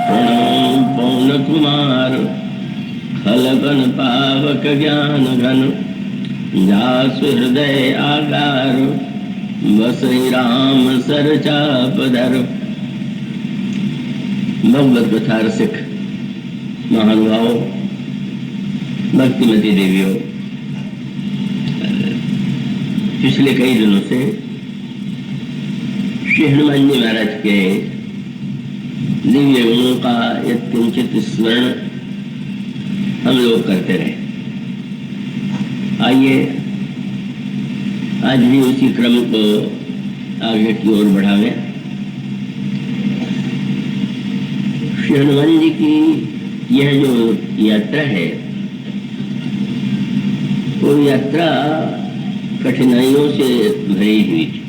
प्रणाम पवन कुमार खलबन पावक ज्ञान घन जासु हृदय आगार बसई राम सर चाप धर। भगवत कथा रसिक महानुभावों, भक्तिमती देवियों, पिछले कई दिनों से श्री हनुमान जी महाराज के दिव्य गुणों का यत्किंचित स्मरण हम लोग करते रहे। आइए आज भी उसी क्रम को आगे की ओर बढ़ावे। श्री हनुमान जी की यह जो यात्रा है, वो यात्रा कठिनाइयों से भरी हुई थी,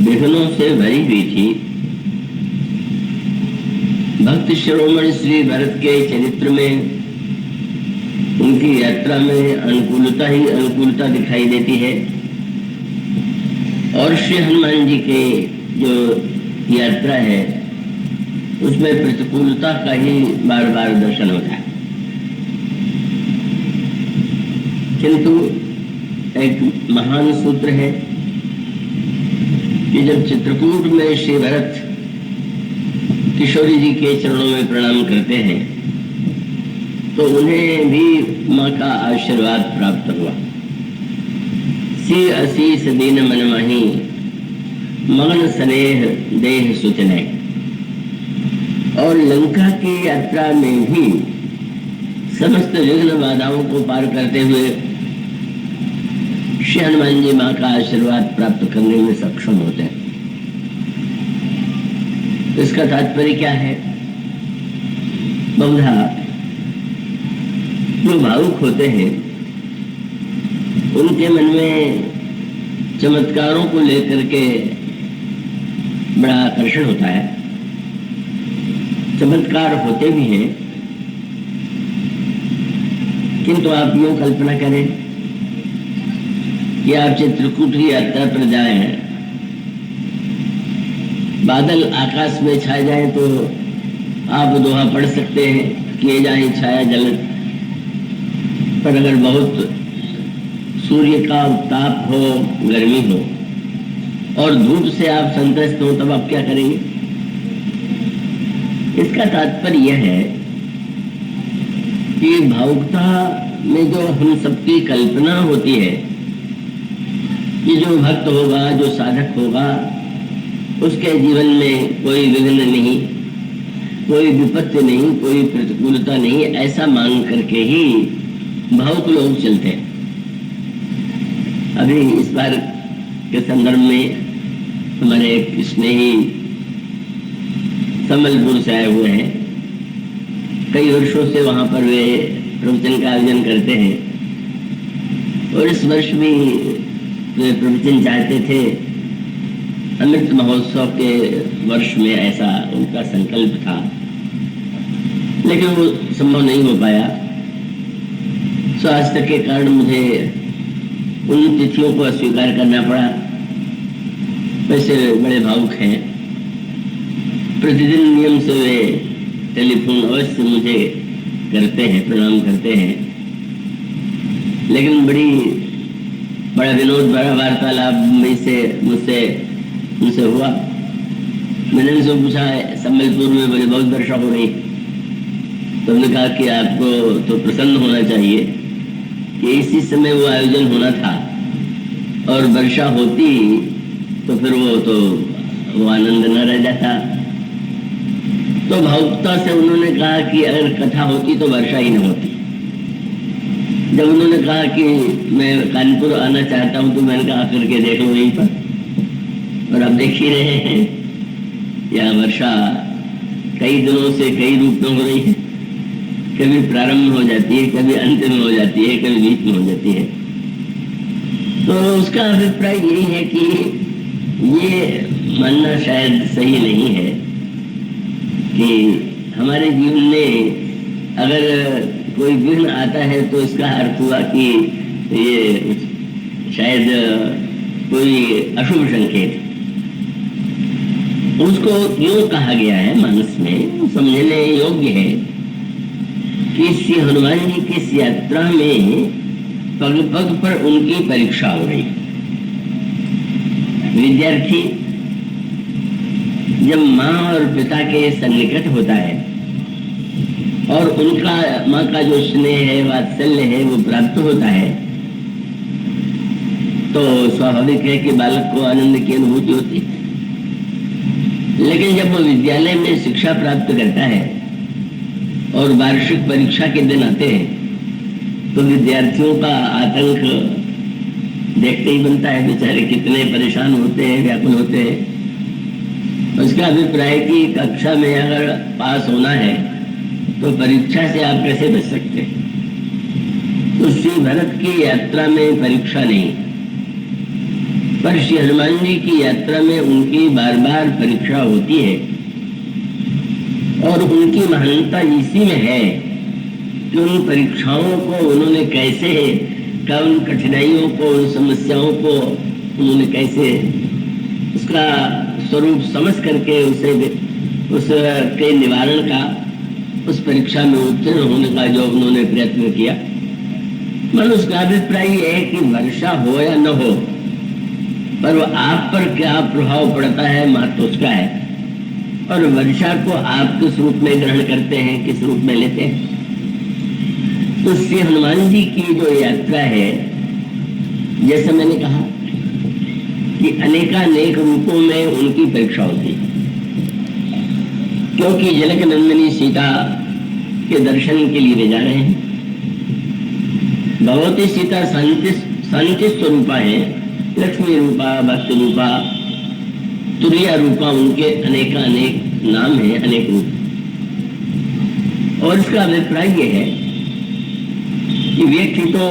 विघ्नों से भरी हुई थी। भक्त शिरोमणि श्री भरत के चरित्र में, उनकी यात्रा में अनुकूलता ही अनुकूलता दिखाई देती है, और श्री हनुमान जी के जो यात्रा है उसमें प्रतिकूलता का ही बार बार दर्शन होता है। किंतु एक महान सूत्र है कि जब चित्रकूट में श्री भरत किशोरी जी के चरणों में प्रणाम करते हैं तो उन्हें भी माँ का आशीर्वाद प्राप्त हुआ। सी असीस दीन मन माही मगन स्नेह देह सुचने। और लंका की यात्रा में भी समस्त विघ्न बाधाओं को पार करते हुए श्री हनुमान जी माँ का आशीर्वाद प्राप्त करने में सक्षम होते हैं। इसका तात्पर्य क्या है? बहुधा जो भावुक होते हैं उनके मन में चमत्कारों को लेकर के बड़ा आकर्षण होता है। चमत्कार होते भी हैं, किंतु आप यूं कल्पना करें कि आप चित्रकूट की यात्रा पर जाएं, बादल आकाश में छा जाए तो आप दोहा पढ़ सकते हैं, किए जाए छाया जलत। पर अगर बहुत सूर्य का ताप हो, गर्मी हो और धूप से आप संतुष्ट हो, तब आप क्या करेंगे? इसका तात्पर्य यह है कि भावुकता में जो हम सबकी कल्पना होती है कि जो भक्त होगा, जो साधक होगा, उसके जीवन में कोई विघ्न नहीं, कोई विपत्ति नहीं, कोई प्रतिकूलता नहीं, ऐसा मांग करके ही भावुक लोग चलते हैं। अभी इस बार के संदर्भ में हमारे एक स्नेही संबलपुर से आए हुए हैं। कई वर्षों से वहाँ पर वे प्रवचन का आयोजन करते हैं और इस वर्ष भी वे प्रवचन चाहते थे। अमृत महोत्सव के वर्ष में ऐसा उनका संकल्प था, लेकिन वो संभव नहीं हो पाया। स्वास्थ्य के कारण मुझे उन तिथियों को अस्वीकार करना पड़ा। वैसे बड़े भावुक हैं, प्रतिदिन नियम से वे टेलीफोन अवश्य मुझे करते हैं, प्रणाम करते हैं, लेकिन बड़ा विनोद, बड़ा वार्तालाप मुझसे उनसे हुआ। मैंने उनसे पूछा, संबलपुर में बड़ी बहुत वर्षा हो रही, तो उन्होंने कहा कि आपको तो प्रसन्न होना चाहिए कि इसी समय वो आयोजन होना था, और वर्षा होती तो फिर वो आनंद न रह जाता। तो भावुकता से उन्होंने कहा कि अगर कथा होती तो वर्षा ही न होती। जब उन्होंने कहा कि मैं कानपुर आना चाहता हूं, तो मैंने कहा करके देख लो यहीं पर, और आप देख ही रहे हैं यह वर्षा कई दिनों से कई रूप में हो रही है। कभी प्रारंभ हो जाती है, कभी अंत में हो जाती है, कभी बीच में हो जाती है। तो उसका अभिप्राय यही है कि ये मानना शायद सही नहीं है कि हमारे जीवन में अगर कोई विघ्न आता है तो इसका अर्थ हुआ कि ये शायद कोई अशुभ संकेत। उसको क्यों कहा गया है मानस में, समझने योग्य है कि श्री हनुमान जी की इस यात्रा में पग पग पर उनकी परीक्षा हो रही। विद्यार्थी जब माँ और पिता के सन्निकट होता है और उनका माँ का जो स्नेह है, वात्सल्य है, वो प्राप्त होता है, तो स्वाभाविक है कि बालक को आनंद की अनुभूति होती है। लेकिन जब वो विद्यालय में शिक्षा प्राप्त करता है और वार्षिक परीक्षा के दिन आते हैं, तो विद्यार्थियों का आतंक देखते ही बनता है। बेचारे कितने परेशान होते हैं, व्याकुल होते हैं। उसका अभिप्राय कि कक्षा में अगर पास होना है तो परीक्षा से आप कैसे बच सकते हैं। तो श्री भरत की यात्रा में परीक्षा नहीं, पर श्री हनुमान जी की यात्रा में उनकी बार बार परीक्षा होती है। और उनकी महानता इसी में है कि उन परीक्षाओं को उन्होंने कैसे, उन कठिनाइयों को, उन समस्याओं को उन्होंने कैसे उसका स्वरूप समझ करके उसके निवारण का, उस परीक्षा में उत्तीर्ण होने का जो उन्होंने प्रयत्न किया। मनुष्य का अभिप्राय है कि वर्षा हो या न हो, पर वो आप पर क्या प्रभाव पड़ता है महत्व उसका है। और वर्षा को आप किस रूप में ग्रहण करते हैं, किस रूप में लेते हैं। तो श्री हनुमान जी की जो यात्रा है, जैसे मैंने कहा कि अनेकानेक रूपों में उनकी परीक्षा होती है। क्योंकि जनक नंदिनी सीता के दर्शन के लिए वे जा रहे हैं। भगवती सीता शांति स्वरूपा है, लक्ष्मी रूपा, भक्त रूपा, तुरिया रूपा, उनके अनेकानेक नाम है, अनेक रूप। और इसका अभिप्राय यह है कि व्यक्ति तो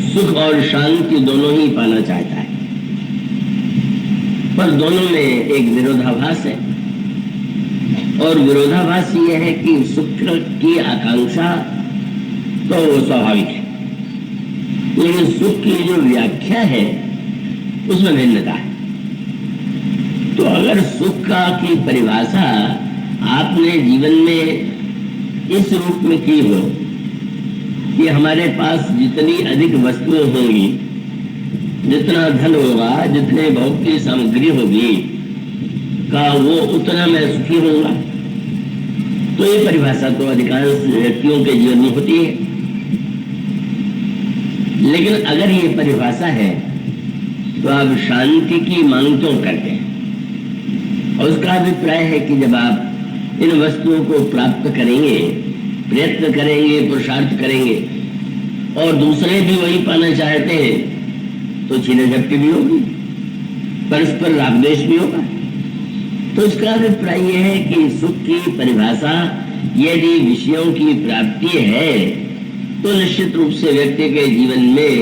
सुख और शांति दोनों ही पाना चाहता है, पर दोनों में एक विरोधाभास है। और विरोधाभास यह है कि सुख की आकांक्षा तो स्वाभाविक है, लेकिन सुख की जो व्याख्या है उसमें भिन्नता है। तो अगर सुख का की परिभाषा आपने जीवन में इस रूप में की हो कि हमारे पास जितनी अधिक वस्तुएं होंगी, जितना धन होगा, जितने भौतिक सामग्री होगी का, वो उतना मैं सुखी होऊंगा, तो ये परिभाषा तो अधिकांश व्यक्तियों के जीवन में होती है। लेकिन अगर ये परिभाषा है तो आप शांति की मांग क्यों करते हैं। और उसका अभिप्राय है कि जब आप इन वस्तुओं को प्राप्त करेंगे, प्रयत्न करेंगे, पुरुषार्थ करेंगे, और दूसरे भी वही पाना चाहते हैं, तो छीना झपटी भी होगी, परस्पर राग द्वेष भी होगा। तो इसका अभिप्राय यह है कि सुख की परिभाषा यदि विषयों की प्राप्ति है, तो निश्चित रूप से व्यक्ति के जीवन में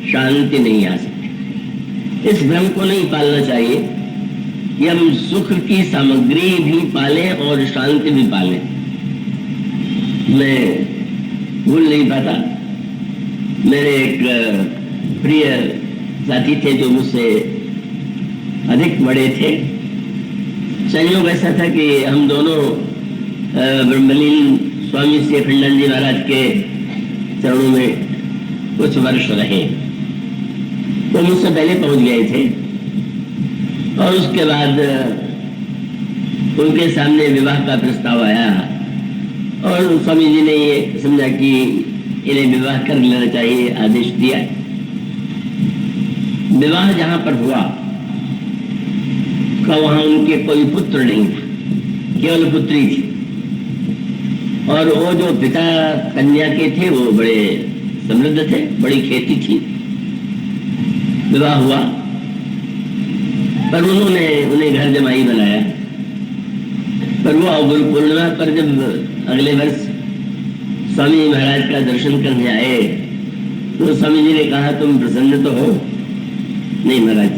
शांति नहीं आ सकती। इस भ्रम को नहीं पालना चाहिए कि हम सुख की सामग्री भी पालें और शांति भी पालें। मैं भूल नहीं पाता, मेरे एक प्रिय साथी थे जो मुझसे अधिक बड़े थे। संयोग ऐसा था कि हम दोनों ब्रह्मलीन स्वामी श्री अखंडानंद जी महाराज के चरणों में कुछ वर्ष रहे। तो मुझसे पहले पहुंच गए थे और उसके बाद उनके सामने विवाह का प्रस्ताव आया और स्वामी जी ने ये समझा कि इन्हें विवाह कर लेना चाहिए, आदेश दिया। विवाह जहां पर हुआ का वहां उनके कोई पुत्र नहीं था, केवल पुत्री थी। और वो जो पिता कन्या के थे वो बड़े समृद्ध थे, बड़ी खेती थी। विवाह हुआ पर उन्होंने उन्हें घर जमाई बनाया। पर वो गुरु पूर्णिमा पर जब अगले वर्ष स्वामी महाराज का दर्शन करने आए तो स्वामी जी ने कहा, तुम प्रसन्न तो हो? नहीं महाराज,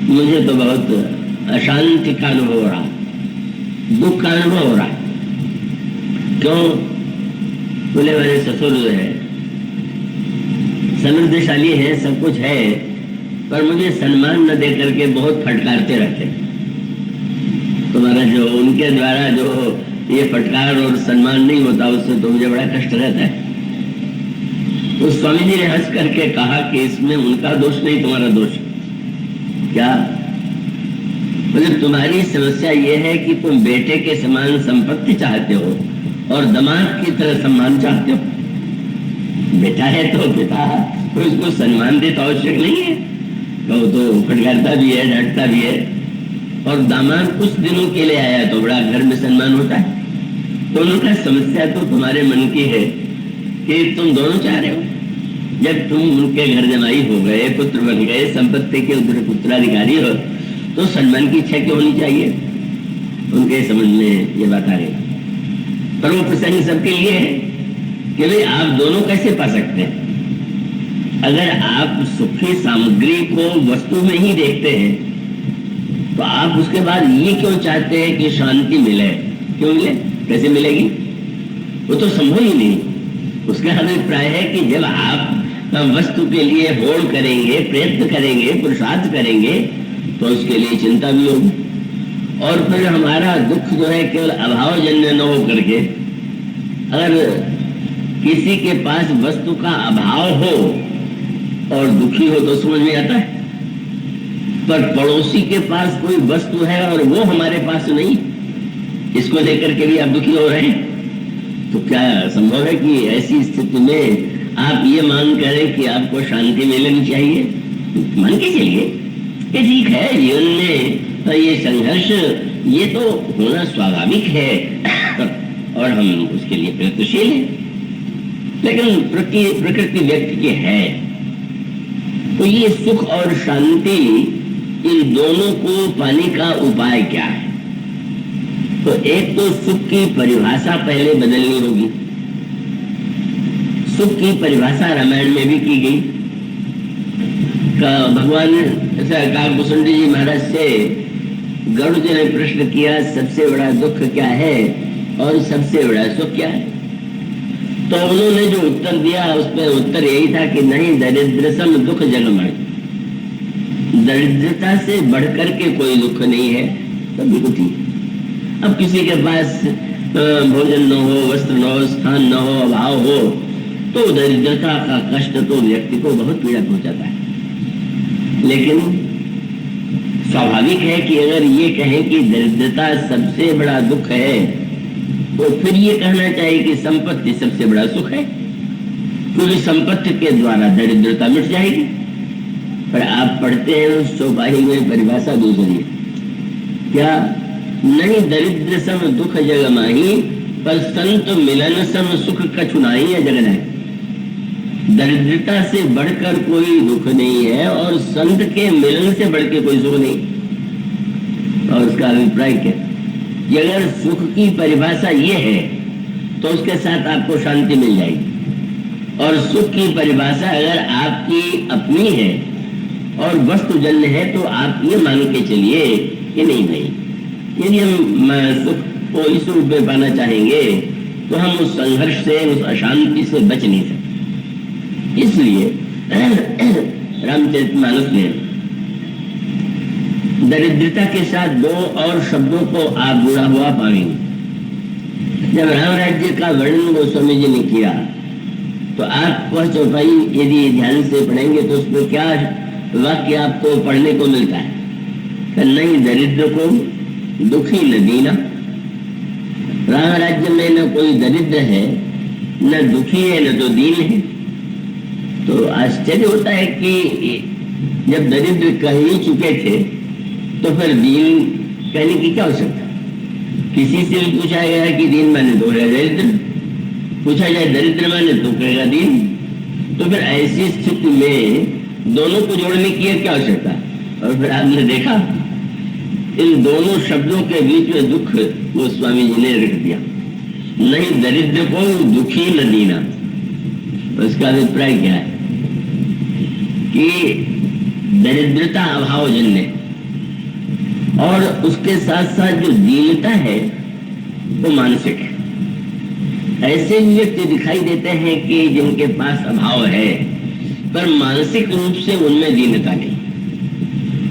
मुझे तो बहुत अशांति का अनुभव हो रहा, दुख का अनुभव हो रहा। क्यों? बोले मेरे ससुर जो है समृद्धशाली है, सब कुछ है, पर मुझे सम्मान न दे करके बहुत फटकारते रहते। तुम्हारा जो उनके द्वारा जो ये फटकार और सम्मान नहीं होता, उससे तो मुझे बड़ा कष्ट रहता है। तो स्वामी जी ने हंस करके कहा कि इसमें उनका दोष नहीं, तुम्हारा दोष। क्या? मतलब तुम्हारी समस्या ये है कि तुम बेटे के समान संपत्ति चाहते हो और दामाद की तरह सम्मान चाहते हो। बेटा है तो पिता, तो उसको सम्मान देता आवश्यक नहीं है, तो फटकारता भी है, डांटता भी है। और दामाद कुछ दिनों के लिए आया तो बड़ा घर में सम्मान होता है। तो उनका समस्या तो तुम्हारे मन की है कि तुम दोनों चाह रहे हो, जब तुम उनके घर जमाई हो गए, पुत्र बन गए, संपत्ति के उत्तराधिकारी हो, तो सम्मान की इच्छा क्यों होनी चाहिए? उनके समझ में ये बात आ रही। पर वो प्रसंग सबके लिए है कि भाई आप दोनों कैसे पा सकते हैं? अगर आप सुखी सामग्री को वस्तु में ही देखते हैं तो आप उसके बाद ये क्यों चाहते हैं कि शांति मिले? क्यों मिले? कैसे मिलेगी? वो तो संभव ही नहीं। उसका अभिप्राय है कि जब आप वस्तु के लिए होड़ करेंगे, प्रयत्न करेंगे, पुरुषार्थ करेंगे, तो उसके लिए चिंता भी होगी। और फिर हमारा दुख जो है केवल अभावजन्य न हो करके, अगर किसी के पास वस्तु का अभाव हो और दुखी हो तो समझ में आता है, पर पड़ोसी के पास कोई वस्तु है और वो हमारे पास नहीं, इसको लेकर के भी आप दुखी हो रहे हैं, तो क्या संभव है कि ऐसी स्थिति में आप ये मांग करें कि आपको शांति मिलनी चाहिए? मान के चलिए कि ठीक है, जीवन में तो ये संघर्ष ये तो होना स्वाभाविक है और हम उसके लिए प्रयत्नशील हैं, लेकिन प्रकृति व्यक्ति की है। तो ये सुख और शांति, इन दोनों को पाने का उपाय क्या है? तो एक तो सुख की परिभाषा पहले बदलनी होगी। सुख की परिभाषा रामायण में भी की गई। भगवान काकभूषुंडी जी महाराज से गरुड़ जी ने प्रश्न किया, सबसे बड़ा दुख क्या है और सबसे बड़ा सुख क्या है? तो उन्होंने जो उत्तर दिया उसमें उत्तर यही था कि नहीं, दरिद्र सम दुख जगमण। दरिद्रता से बढ़कर के कोई दुख नहीं है, सभी दुखी। अब किसी के पास भोजन न हो, वस्त्र न हो, स्थान न हो, अभाव हो, तो दरिद्रता का कष्ट तो व्यक्ति को बहुत पीड़ा पहुंचाता है। लेकिन स्वाभाविक है कि अगर ये कहें कि दरिद्रता सबसे बड़ा दुख है, तो फिर ये कहना चाहिए कि संपत्ति सबसे बड़ा सुख है, क्योंकि संपत्ति के द्वारा दरिद्रता मिट जाएगी। पर आप पढ़ते हैं उस चौपाई में परिभाषा दूसरी है, क्या? नहीं, दरिद्र सम दुख जग माही, पर संत मिलन सम सुख कछुनाई है जगन है। दरिद्रता से बढ़कर कोई दुख नहीं है और संत के मिलन से बढ़ के कोई सुख नहीं। और उसका अभिप्राय क्या? कि अगर सुख की परिभाषा ये है तो उसके साथ आपको शांति मिल जाएगी, और सुख की परिभाषा अगर आपकी अपनी है और वस्तुजन्य है तो आप ये मान के चलिए कि नहीं भाई, यदि हम सुख को इस रूप में पाना चाहेंगे तो हम उस संघर्ष से, उस अशांति से बच नहीं सकते। इसलिए रामचरितमानस में दरिद्रता के साथ दो और शब्दों को आप जुड़ा हुआ पाएंगे। जब राम राज्य का वर्णन गोस्वामी जी ने किया तो आप वह चौपाई यदि ध्यान से पढ़ेंगे तो उसमें क्या वाक्य आपको पढ़ने को मिलता है? नहीं, दरिद्र को दुखी न दीना। राम राज्य में न कोई दरिद्र है, न दुखी है, न तो दीन है। तो आश्चर्य होता है कि जब दरिद्र कह ही चुके थे तो फिर दीन कहने की क्या आवश्यकता? किसी से भी पूछा गया कि दीन माने तो दरिद्र, पूछा जाए दरिद्र माने तो कहेगा दीन। तो फिर ऐसी स्थिति में दोनों को जोड़ने की क्या आवश्यकता? और फिर आपने देखा इन दोनों शब्दों के बीच में दुख वो स्वामी जी ने रख दिया। नहीं, दरिद्र को दुखी न दीना। उसका अभिप्राय क्या है कि दरिद्रता अभावजन्य और उसके साथ साथ जो दीनता है वो मानसिक है। ऐसे व्यक्ति दिखाई देते हैं कि जिनके पास अभाव है पर मानसिक रूप से उनमें दीनता नहीं,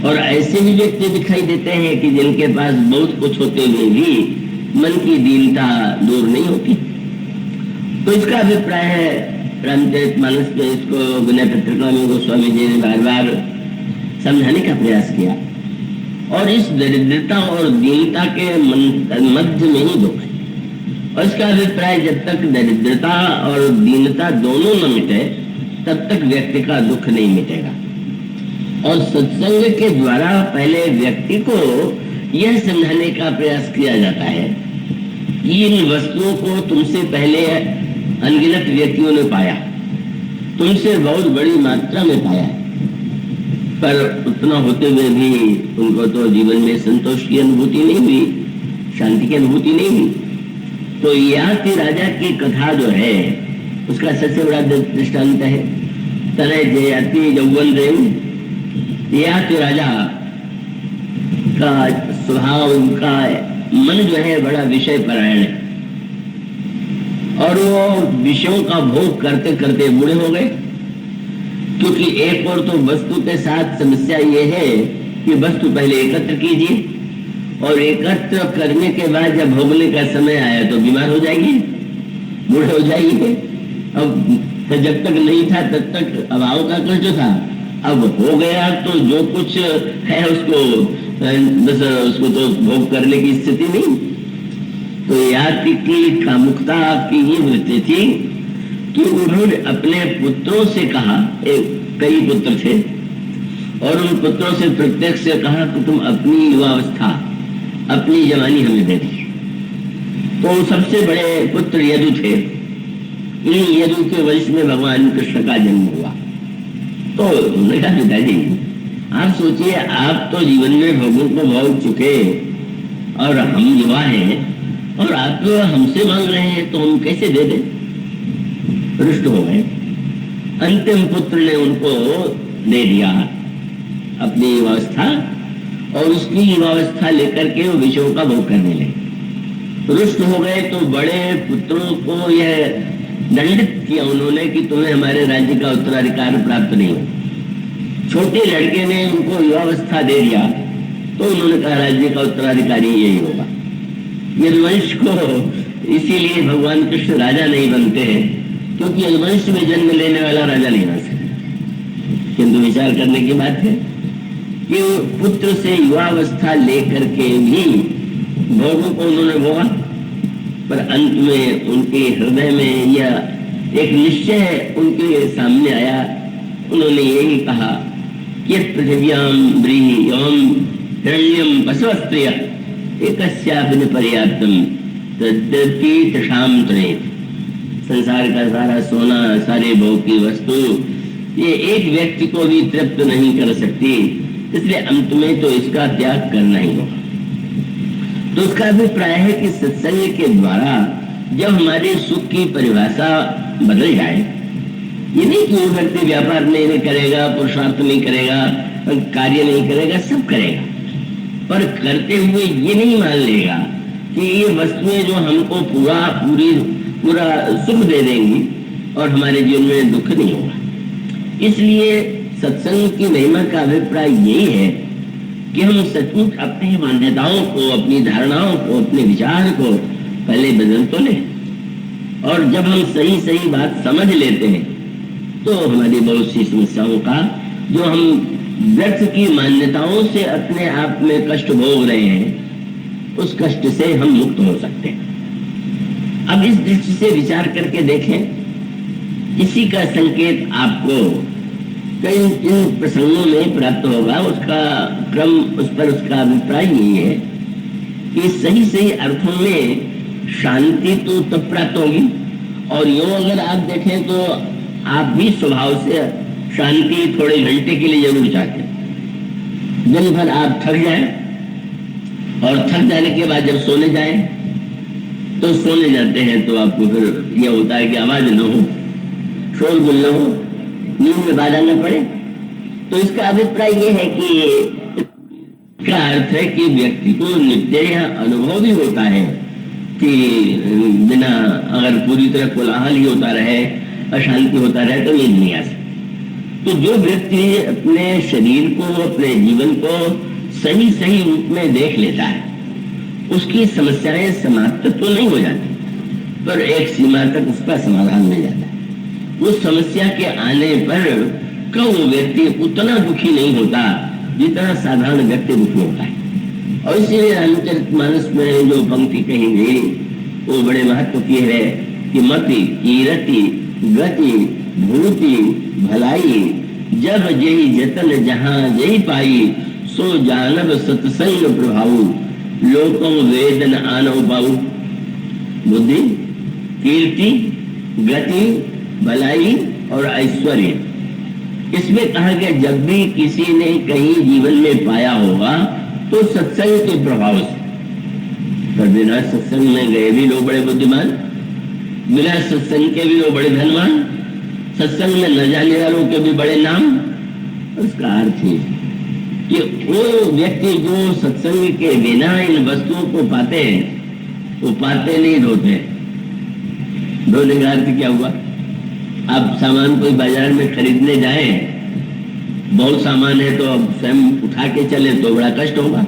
और ऐसे भी व्यक्ति दिखाई देते हैं कि जिनके पास बहुत कुछ होते हुए भी मन की दीनता दूर नहीं होती। तो इसका अभिप्राय है रामचरितमानस में, इसको विनय पत्रिका में गोस्वामी जी ने बार बार समझाने का प्रयास किया। और इस दरिद्रता और दीनता के मध्य में ही दुख है। और इसका अभिप्राय, जब तक दरिद्रता और दीनता दोनों न मिटे तब तक व्यक्ति का दुख नहीं मिटेगा। और सत्संग के द्वारा पहले व्यक्ति को यह समझाने का प्रयास किया जाता है कि इन वस्तुओं को तुमसे पहले अनगिनत व्यक्तियों ने पाया, तुमसे बहुत बड़ी मात्रा में पाया, पर उतना होते हुए भी उनको तो जीवन में संतोष की अनुभूति नहीं हुई, शांति की अनुभूति नहीं हुई। तो याति राजा की कथा जो है उसका सबसे बड़ा दृष्टांत है। तने जयाति यौवन रेव, याति राजा का स्वभाव, उनका मन जो है बड़ा विषय परायण है और वो विषयों का भोग करते करते बूढ़े हो गए। क्योंकि एक और तो वस्तु के साथ समस्या ये है कि वस्तु पहले एकत्र कीजिए और एकत्र करने के बाद जब भोगने का समय आया तो बीमार हो जाएगी, बूढ़े हो जाएगी। अब जब तक नहीं था तब तक अभाव का कष्ट था, अब हो गया तो जो कुछ है उसको बस उसको तो भोग करने की स्थिति नहीं। तो याति की कामुकता की ये वृत्ति थी कि उन्होंने अपने पुत्रों से कहा, कई पुत्र थे, और उन पुत्रों से प्रत्येक से कहा कि तुम अपनी युवावस्था, अपनी जवानी हमें दे दी। तो सबसे बड़े पुत्र यदु थे। इन यदु के वंश में भगवान कृष्ण का जन्म हुआ। तो उन्होंने कहा, पिताजी आप सोचिए, आप तो जीवन में भोगों को भोग चुके और हम युवा हैं और आप तो हमसे मांग रहे हैं, तो हम कैसे दे दें? रुष्ट हो गए। अंतिम पुत्र ने उनको दे दिया अपनी युवावस्था और उसकी युवावस्था लेकर के वो विषयों का भोग करने लगे। रुष्ट हो गए तो बड़े पुत्रों को यह दंडित किया उन्होंने कि तुम्हें हमारे राज्य का उत्तराधिकार प्राप्त नहीं हो। छोटे लड़के ने उनको युवावस्था दे दिया तो उन्होंने कहा राज्य का उत्तराधिकारी यही होगा। यदुवंश को इसीलिए भगवान कृष्ण राजा नहीं बनते हैं क्योंकि यदुवंश में जन्म लेने वाला राजा नहीं बन सकता। किंतु विचार करने की बात है कि पुत्र से युवावस्था लेकर के भी भोगों को उन्होंने भोगा, पर अंत में उनके हृदय में यह एक निश्चय उनके सामने आया। उन्होंने यही कहा कि पृथिव्याम ब्रीह्यम हिरण्यम पशुस्त्रिय एकस्यापि पर्याप्तम तद्यपि तशाम त्रेत। संसार का सारा सोना, सारे भोग की वस्तु ये एक व्यक्ति को भी तृप्त नहीं कर सकती, इसलिए अंत में तो इसका त्याग करना ही होगा। तो उसका अभिप्राय है कि सत्संग के द्वारा जब हमारे सुख की परिभाषा बदल जाए, ये नहीं कि वो व्यक्ति व्यापार नहीं करेगा, पुरुषार्थ नहीं करेगा, कार्य नहीं करेगा, सब करेगा, पर करते हुए ये नहीं मान लेगा कि ये वस्तुएं जो हमको पूरा सुख दे देंगी और हमारे जीवन में दुख नहीं होगा। इसलिए सत्संग की महिमा का अभिप्राय यही है कि हम सचमुच अपनी मान्यताओं को, अपनी धारणाओं को, अपने विचार को पहले बदल तो लें, और जब हम सही सही बात समझ लेते हैं तो हमारी बहुत सी समस्याओं का, जो हम व्यर्थ की मान्यताओं से अपने आप में कष्ट भोग रहे हैं, उस कष्ट से हम मुक्त हो सकते हैं। अब इस दृष्टि से विचार करके देखें, इसी का संकेत आपको कई इन प्रसंगों में प्राप्त होगा। उसका क्रम, उस पर उसका अभिप्राय यही है कि सही सही अर्थों में शांति तो तब प्राप्त होगी, और यूं अगर आप देखें तो आप भी स्वभाव से शांति थोड़े घंटे के लिए जरूर चाहते हैं। दिन भर आप थक जाएं और थक जाने के बाद जब सोने जाएं तो सोने जाते हैं तो आपको फिर यह होता है कि आवाज न हो, शोरगुल न हो, नींद में बाधा न पड़े। तो इसका अभिप्राय यह है कि इसका अर्थ है कि व्यक्ति को नित्य यह अनुभव भी होता है कि बिना, अगर पूरी तरह कोलाहल ही होता रहे, अशांति होता रहे तो नींद नहीं आ सकती। तो जो व्यक्ति अपने शरीर को, अपने जीवन को सही सही रूप में देख लेता है, उसकी समस्याएं समाप्त तो नहीं हो जाती, पर एक सीमा तक उसका समाधान मिल जाता है। उस समस्या के आने पर कब वो व्यक्ति उतना दुखी नहीं होता जितना साधारण व्यक्ति दुखी होता है। और इसीलिए रामचरितमानस में जो पंक्ति कही गई वो बड़े महत्व की है कि मति कीरति गति भूति भलाई जब जही जतन जहां जही पाई सो जानब सत्संग प्रभाऊ लोकों वेदन आनव पाऊ। बुद्धि, कीर्ति, गति, भलाई और ऐश्वर्य, इसमें कहा गया जब भी किसी ने कहीं जीवन में पाया होगा तो सत्संग के प्रभाव से। पर बिना सत्संग में गए भी लोग बड़े बुद्धिमान, बिना सत्संग के भी लोग बड़े धनवान, सत्संग में न जाने वालों के भी बड़े नाम। उसका अर्थ है कि वो व्यक्ति जो सत्संग के बिना इन वस्तुओं को पाते हैं वो पाते नहीं ढोते। ढोने का अर्थ क्या हुआ? आप सामान कोई बाजार में खरीदने जाए, बहुत सामान है तो अब स्वयं उठा के चले तो बड़ा कष्ट होगा,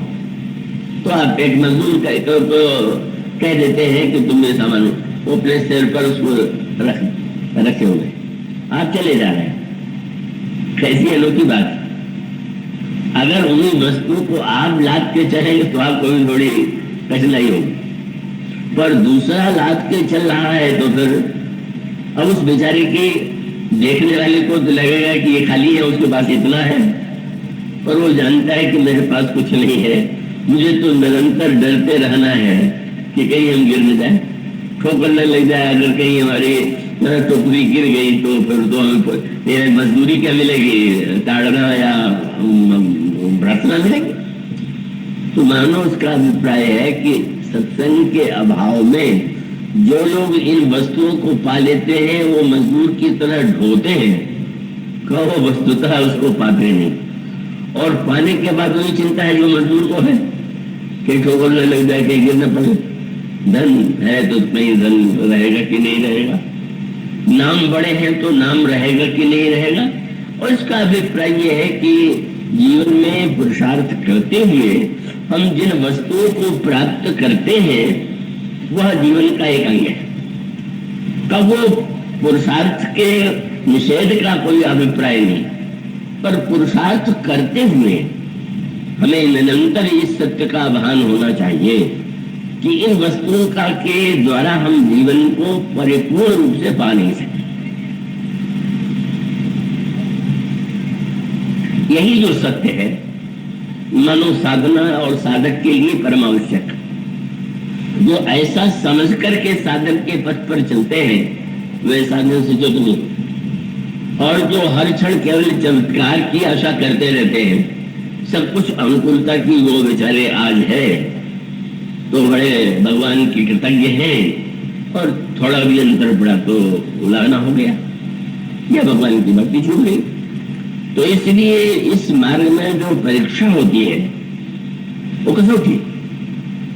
तो आप एक मजदूर तो कह देते हैं कि तुम ये सामान वो अपने सिर पर उसको रखे हुए आप चले जा रहे हैं। कैसी अनोखी बात। अगर उन्हीं वस्तु को आप लाद के चलेंगे तो आपको भी थोड़ी कठिनाई होगी, पर दूसरा लाद के चल रहा है तो फिर अब उस बेचारे की देखने वाले को तो लगेगा कि ये खाली है, उसके पास इतना है, पर वो जानता है कि मेरे पास कुछ नहीं है, मुझे तो निरंतर डरते रहना है कि कहीं हम गिर न जाए, ठोकर न लग जाए। अगर कहीं हमारी टोकरी गिर गई तो फिर तो हमें मजदूरी क्या मिलेगी, ताड़ना या रचना मिलेगी। तो मानो उसका अभिप्राय है कि सत्संग के अभाव में जो लोग इन वस्तुओं को पा लेते हैं वो मजदूर की तरह ढोते हैं, कहो वस्तुतः उसको पाते नहीं। और पाने के बाद वही चिंता है जो मजदूर को है कि ठोकर न लग जाए, कहीं गिर न पड़े। धन है तो कहीं धन रहेगा कि नहीं रहेगा, नाम बड़े हैं तो नाम रहेगा कि नहीं रहेगा। और इसका अभिप्राय यह है कि जीवन में पुरुषार्थ करते हुए हम जिन वस्तुओं को प्राप्त करते हैं वह जीवन का एक अंग है। कब वो पुरुषार्थ के निषेध का कोई अभिप्राय नहीं, पर पुरुषार्थ करते हुए हमें निरंतर इस सत्य का भान होना चाहिए कि इन वस्तुओं का के द्वारा हम जीवन को परिपूर्ण रूप से पा नहीं सकते। यही जो सत्य है मानो साधना और साधक के लिए परम आवश्यक, जो ऐसा समझ करके साधन के पथ पर चलते हैं वे साधन से च्युत नहीं, और जो हर क्षण केवल चमत्कार की आशा करते रहते हैं, सब कुछ अनुकूलता की वो बेचारे आज है तो बड़े भगवान की कृतज्ञ हैं, और थोड़ा भी अंतर पड़ा तो उलाहना हो गया या भगवान की भक्ति छूट गई। तो इसलिए इस मार्ग में जो परीक्षा होती है वो कसौटी।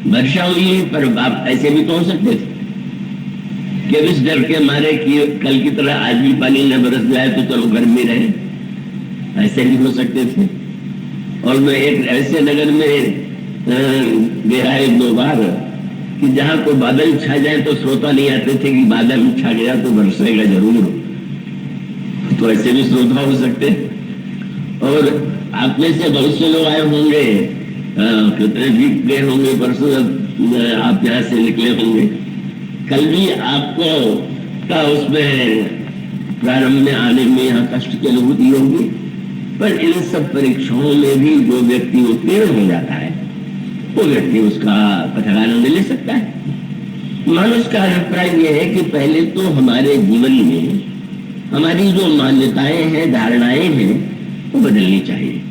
वर्षा हुई पर आप ऐसे भी तो हो सकते थे कि इस डर के मारे कि कल की तरह आज भी पानी न बरस जाए तो चलो घर में रहे, ऐसे भी हो सकते थे। और मैं एक ऐसे नगर में गया एक दो बार कि जहां कोई बादल छा जाए तो श्रोता नहीं आते थे कि बादल छा गया तो बरसेगा जरूर, तो ऐसे भी श्रोता हो सकते। और आप में से बहुत से लोग आए होंगे, कितने भी गए होंगे, परसों आप यहाँ से निकले होंगे, कल भी आपको का उसमें प्रारंभ में आने में यहाँ कष्ट की अनुभूति होगी, पर इन सब परीक्षाओं में भी जो व्यक्ति उत्तीर्ण हो जाता है वो व्यक्ति उसका कथा आनंद ले सकता है। मनुष्य का अभिप्राय यह है कि पहले तो हमारे जीवन में हमारी जो मान्यताएं हैं, धारणाएं हैं, वो बदलनी चाहिए।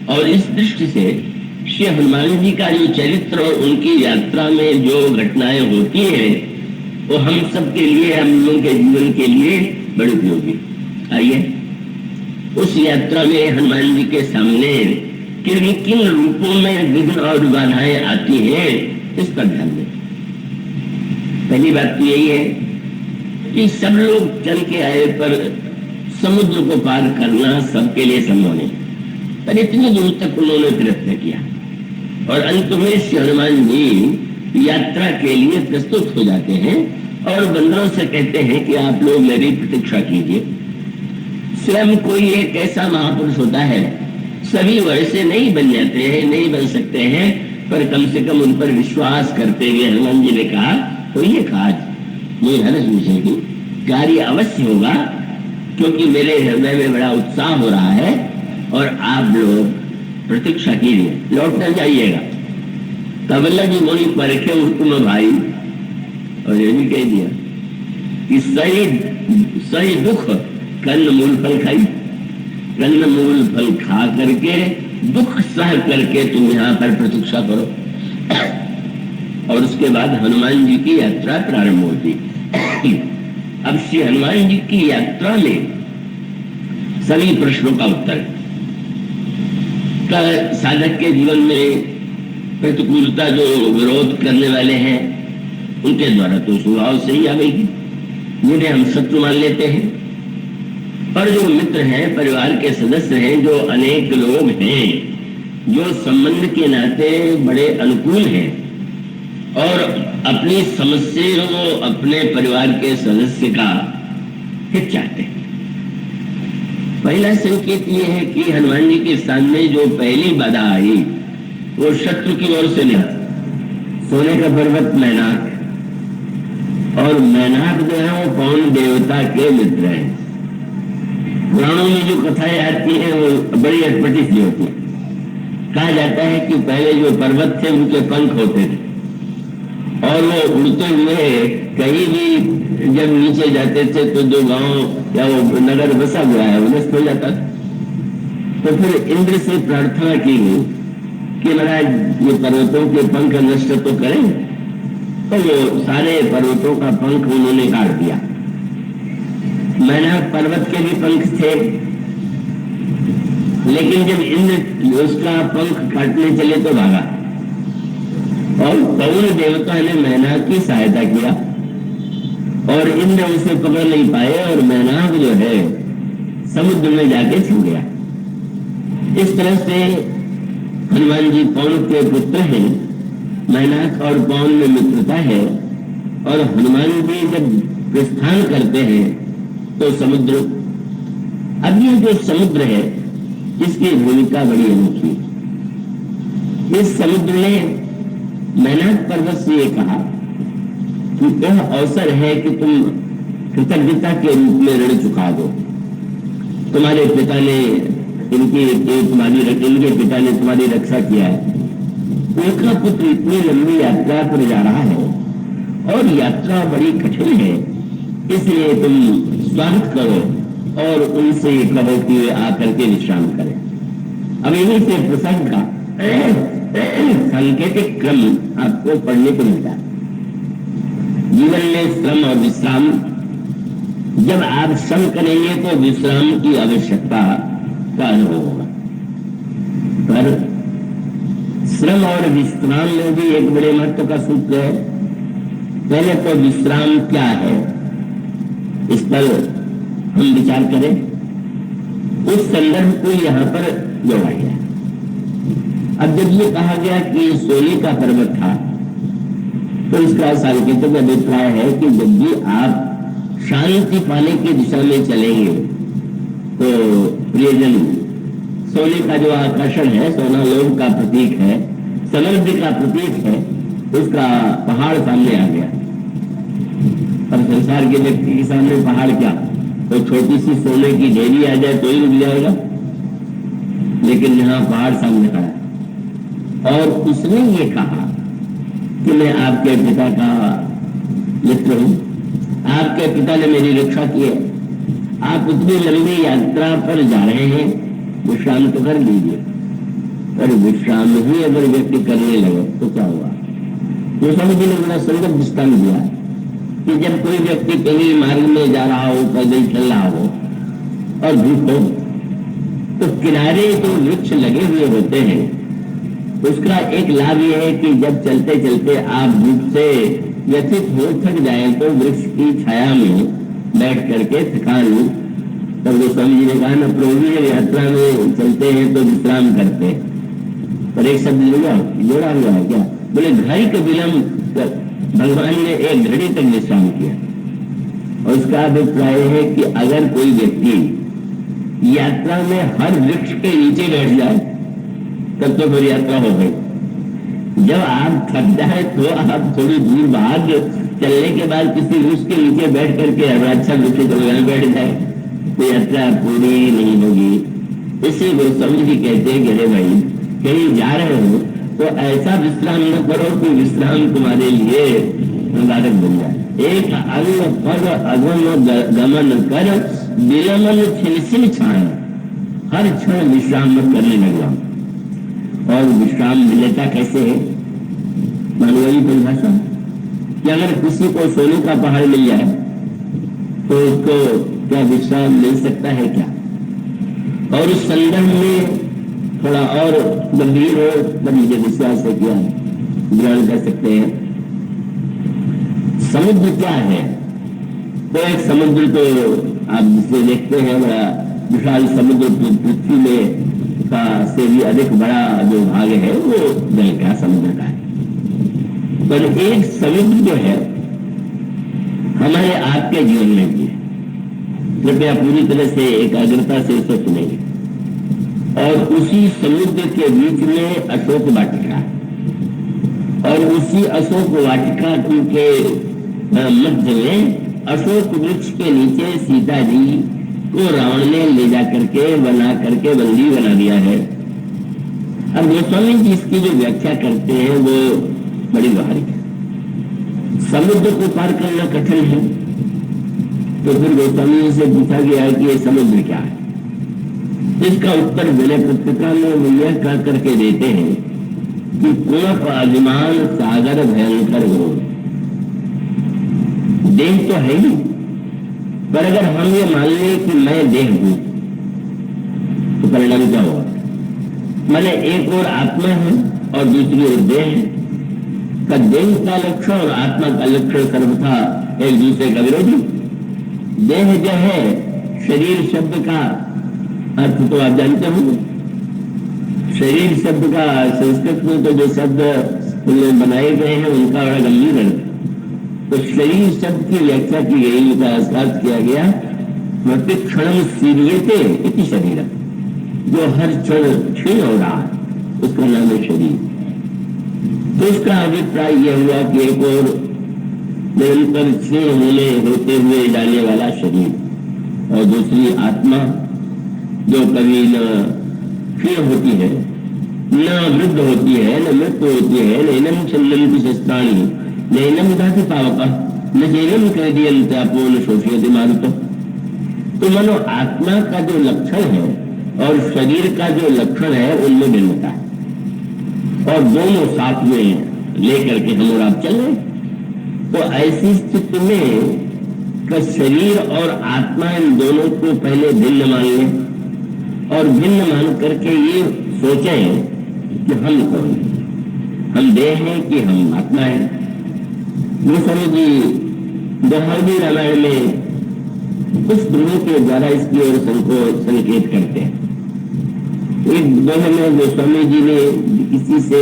और इस दृष्टि से श्री हनुमान जी का जो चरित्र और उनकी यात्रा में जो घटनाएं होती हैं वो हम सब के लिए, हम लोगों के जीवन के लिए बड़ी उपयोगी। आइए उस यात्रा में हनुमान जी के सामने किन किन रूपों में विघ्न और बाधाएं आती हैं इस पर ध्यान दें। पहली बात तो यही है कि सब लोग चल के आए पर समुद्र को पार करना सबके लिए संभव नहीं, पर इतनी दूर तक उन्होंने प्रयत्न किया और अंत में श्री हनुमान जी यात्रा के लिए प्रस्तुत हो जाते हैं और बंदरों से कहते हैं कि आप लोग मेरी प्रतीक्षा कीजिए। स्वयं कोई एक ऐसा महापुरुष होता है, सभी वैसे नहीं बन जाते हैं, नहीं बन सकते हैं, पर कम से कम उन पर विश्वास करते हुए हनुमान जी ने कहा तो ये काज ये हर्ष विषय की कार्य अवश्य होगा, क्योंकि मेरे हृदय में बड़ा उत्साह हो रहा है और आप लोग प्रतीक्षा कीजिए, लौट कर जाइएगा। तब लगी मोनी परखे उत्तम भाई, और ये भी कह दिया कि सही दुख कन्न मूल फल खाई, कन्न मूल फल खा करके दुख सह करके तुम यहाँ पर प्रतीक्षा करो। और उसके बाद हनुमान जी की यात्रा प्रारंभ होती। अब श्री हनुमान जी की यात्रा में सभी प्रश्नों का उत्तर साधक के जीवन में प्रतिकूलता जो विरोध करने वाले हैं उनके द्वारा तो स्वभाव से ही आ गई, जिन्हें हम शत्रु मान लेते हैं, और जो मित्र हैं, परिवार के सदस्य हैं, जो अनेक लोग हैं जो संबंध के नाते बड़े अनुकूल हैं और अपनी समस्या को अपने परिवार के सदस्य का हित चाहते हैं। पहला संकेत ये है कि हनुमान जी के सामने जो पहली बाधा आई वो शत्रु की ओर से नहीं, सोने का पर्वत मैनाक, और मैनाक जो है वो पवन देवता के मित्र हैं। पुराणों में जो कथाएं आती हैं वो बड़ी अटपटी सी होती है। कहा जाता है कि पहले जो पर्वत थे उनके पंख होते थे और वो उड़ते हुए कहीं भी जब नीचे जाते थे तो जो गांव या वो नगर बसा हुआ है वो नष्ट हो जाता था। तो फिर इंद्र से प्रार्थना की गई कि महाराज ये पर्वतों के पंख नष्ट तो करें, तो वो सारे पर्वतों का पंख उन्होंने काट दिया। मैनाक पर्वत के भी पंख थे, लेकिन जब इंद्र उसका पंख काटने चले तो भागा, और पवन देवता ने मैनाक की सहायता किया और इंद्र उसे पकड़ नहीं पाए और मैनाक जो है समुद्र में जाके छिप गया। इस तरह से हनुमान जी पवन के पुत्र हैं, मैनाक और पवन में मित्रता है, और हनुमान जी जब प्रस्थान करते हैं तो समुद्र, अब ये जो समुद्र है इसकी भूमिका बड़ी अनोखी। इस समुद्र ने मैनाक पर्वत से ये कहा कि यह अवसर है कि तुम कृतज्ञता के रूप में ऋण चुका दो। तुम्हारे पिता ने इनके पिता ने तुम्हारी रक्षा किया है। उनका पुत्र इतनी लंबी यात्रा पर जा रहा है और यात्रा बड़ी कठिन है, इसलिए तुम स्वागत करो और उनसे कहो कि वे आकर के विश्राम करें। अब यहीं से प्रसंग का सांकेतिक क्रम आपको पढ़ने को मिलता है। जीवन में श्रम और विश्राम, जब आप श्रम करेंगे तो विश्राम की आवश्यकता का अनुभव होगा, पर श्रम और विश्राम में भी एक बड़े महत्व का सूत्र है। पहले तो विश्राम क्या है इस पर हम विचार करें। उस संदर्भ को यहाँ पर जोड़ा गया। अब जब ये कहा गया कि सोने का पर्वत था, तो इसका सांकेतिक अभिप्राय है कि जब भी आप शांति पाने की दिशा में चलेंगे तो प्रियजन, सोने का जो आकर्षण है, सोना लोभ का प्रतीक है, समृद्धि का प्रतीक है, उसका पहाड़ सामने आ गया। पर संसार के व्यक्ति के सामने पहाड़ क्या, तो छोटी सी सोने की ढेरी आ जाए तो ही रुक जाएगा, लेकिन यहाँ पहाड़ सामने खड़ा है। और उसने ये कहा कि मैं आपके पिता का मित्र हूं, आपके पिता ने मेरी रक्षा की है, आप उतनी लंबी यात्रा पर जा रहे हैं, विश्राम तो कर लीजिए। पर विश्राम ही अगर व्यक्ति करने लगे तो क्या हुआ? तो स्वामी जी ने बड़ा सुंदर दृष्टांत दिया कि जब कोई व्यक्ति कहीं मार्ग में जा रहा हो, पैदल चल रहा हो और धूप हो, तो किनारे जो वृक्ष लगे हुए होते हैं उसका एक लाभ यह है कि जब चलते चलते आप धूप से व्यथित हो थक जाए तो वृक्ष की छाया में बैठ करके थकान तब गोस्वामी जी ने कहा ना, प्रभु जी यात्रा में चलते हैं तो विश्राम करते हैं, पर एक शब्द जोड़ा हुआ है क्या? बोले घड़ी के विलंब भगवान ने एक घड़ी तक विश्राम किया। और उसका अभिप्राय है कि अगर कोई व्यक्ति यात्रा में हर वृक्ष के नीचे बैठ जाए तब तो फिर यात्रा हो गई। जब आप थक जाए तो आप थोड़ी दूर भाग चलने के बाद किसी वृक्ष के नीचे बैठ करके अच्छा वृक्ष तो बैठ जाए तो यात्रा पूरी नहीं होगी। इसी गोस्वामी जी कहते हैं कि अरे भाई कहीं जा रहे हो तो ऐसा विश्राम न करो कि विश्राम तुम्हारे लिए बाधक बन जाए। एक अंग पद अगम गमन कर विलमन छिलसिल छान, हर क्षण विश्राम में करने लगा। और विश्राम मिलता कैसे है? मानवीय परिभाषा कि अगर किसी को सोने का पहाड़ मिल जाए तो उसको क्या विश्राम मिल सकता है क्या? और उस संदर्भ में थोड़ा और गंभीर हो तब मुझे विश्वास है क्या ग्रहण कर सकते हैं। समुद्र क्या है? तो एक समुद्र तो आप जिसे देखते हैं बड़ा विशाल समुद्र पृथ्वी में का से भी अधिक बड़ा जो भाग है वो जल का समुद्र का है। पर एक समुद्र जो है हमारे आपके जीवन में भी है। कृपया पूरी तरह से एकाग्रता से इसको सुनेंगे। और उसी समुद्र के बीच में अशोक वाटिका और उसी अशोक वाटिका के मध्य में अशोक वृक्ष के नीचे सीता जी को रावण ने ले जा करके बना करके बंदी बना दिया है। अब गोस्वामी जी इसकी जो व्याख्या करते हैं वो बड़ी बारीक है। समुद्र को पार करना कठिन है तो फिर गोस्वामी जी से पूछा गया है कि ये समुद्र क्या है? इसका उत्तर विनय पुस्तिका में वो यह कह करके देते हैं कि कुणप अभिमान सागर भयंकर हो। देह तो है ही, पर अगर हम ये मान लें कि मैं देह हूं तो परिणाम क्या होगा? मैंने एक और आत्मा है और दूसरी ओर देह है। का देह का लक्षण और आत्मा का लक्षण सर्वथा एक दूसरे का विरोधी। देह जो है शरीर शब्द का अर्थ तो आप जानते हो। शरीर शब्द का संस्कृत में तो जो शब्द बनाए गए हैं उनका बड़ा गंभीर अर्थ। तो शरीर शब्द की व्याख्या की गई, उनका अर्थ किया गया प्रतिक्षण सीरियते इति शरीर, जो हर क्षण क्षीण हो रहा है उसका नाम है शरीर। तो इसका अभिप्राय यह हुआ कि एक और निरंतर क्षीण होते हुए जाने वाला शरीर और दूसरी आत्मा जो कभी न क्षीण होती है, न वृद्ध होती है, न मृत्यु होती है, नैनम छन्नम की शस्त्राणी नैनम दाति पावका न जैनम कह दिया आपो न शोषियति मारुतो। तो मानो आत्मा का जो लक्षण है और शरीर का जो लक्षण है उनमें भिन्नता है और दोनों साथ में लेकर के हम और आप चल रहे। तो ऐसी स्थिति में का शरीर और आत्मा इन दोनों को पहले भिन्न मान लें और भिन्न मान करके ये सोचें कि हम कौन हैं, हम देह हैं कि हम आत्मा है। गोस्वामी जी दोहाई रामायण में उस प्रभु के द्वारा इसकी ओर संकेत करते हैं। एक दोहे में गोस्वामी जी ने किसी से